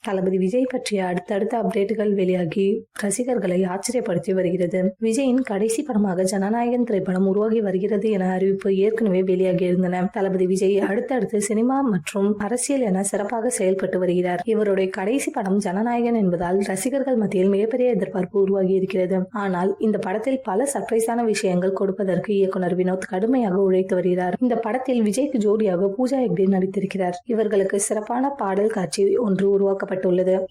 தளபதி விஜய் பற்றிய அடுத்தடுத்த அப்டேட்டுகள் வெளியாகி ரசிகர்களை ஆச்சரியப்படுத்தி வருகிறது. விஜயின் கடைசி படமாக ஜனநாயகன் திரைப்படம் உருவாகி வருகிறது என அறிவிப்பு ஏற்கனவே வெளியாகி இருந்தன. தளபதி விஜய் அடுத்தடுத்து சினிமா மற்றும் அரசியல் என சிறப்பாக செயல்பட்டு வருகிறார். இவருடைய கடைசி படம் ஜனநாயகன் என்பதால் ரசிகர்கள் மத்தியில் மிகப்பெரிய எதிர்பார்ப்பு உருவாகி இருக்கிறது. ஆனால் இந்த படத்தில் பல சர்ப்ரைஸான விஷயங்கள் கொடுப்பதற்கு இயக்குனர் வினோத் கடுமையாக உழைத்து வருகிறார். இந்த படத்தில் விஜய்க்கு ஜோடியாக பூஜா ஹெக்டே நடித்திருக்கிறார். இவர்களுக்கு சிறப்பான பாடல் காட்சி ஒன்று உருவாக்கப்பட்டுள்ளது.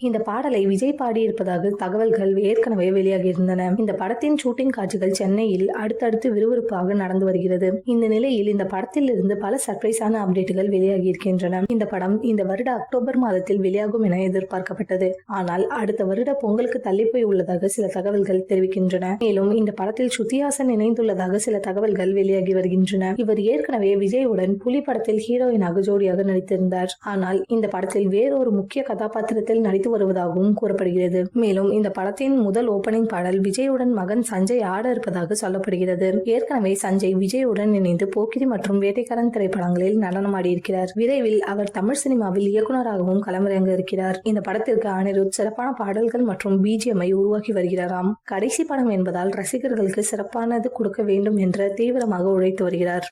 இந்த பாடலை விஜய் பாடியிருப்பதாக தகவல்கள் ஏற்கனவே வெளியாகி இருந்தன. இந்த படத்தின் ஷூட்டிங் காட்சிகள் சென்னையில் அடுத்தடுத்து விறுவிறுப்பாக நடந்து வருகிறது. இந்த நிலையில் இந்த படத்தில் இருந்து பல சர்ப்ரைஸான அப்டேட்டுகள் வெளியாகி இருக்கின்றன. இந்த படம் இந்த வருட அக்டோபர் மாதத்தில் வெளியாகும் என எதிர்பார்க்கப்பட்டது. ஆனால் அடுத்த வருட பொங்கலுக்கு தள்ளிப்போய் உள்ளதாக சில தகவல்கள் தெரிவிக்கின்றன. மேலும் இந்த படத்தில் ஸ்ருதிஹாசன் இணைந்துள்ளதாக சில தகவல்கள் வெளியாகி வருகின்றன. இவர் ஏற்கனவே விஜயுடன் புலி படத்தில் ஹீரோயினாக ஜோடியாக நடித்திருந்தார். ஆனால் இந்த படத்தில் வேறொரு முக்கிய கதாபாத்திரத்தில் நடித்து வருவதாகவும் கூறப்படுகிறது. மேலும் இந்த படத்தின் முதல் ஓபனிங் பாடல் விஜயுடன் மகன் சஞ்சய் ஆட இருப்பதாக சொல்லப்படுகிறது. ஏற்கனவே சஞ்சய் விஜயுடன் இணைந்து போக்கிரி மற்றும் வேட்டைக்காரன் திரைப்படங்களில் நடனமாடியிருக்கிறார். விரைவில் அவர் தமிழ் சினிமாவில் இயக்குநராகவும் களமிறங்க இருக்கிறார். இந்த படத்திற்கு அனிருத் சிறப்பான பாடல்கள் மற்றும் பிஜிஎம்ஐ உருவாக்கி வருகிறாராம். கடைசி படம் என்பதால் ரசிகர்களுக்கு சிறப்பானது கொடுக்க வேண்டும் என்ற தீவிரமாக உழைத்து வருகிறார்.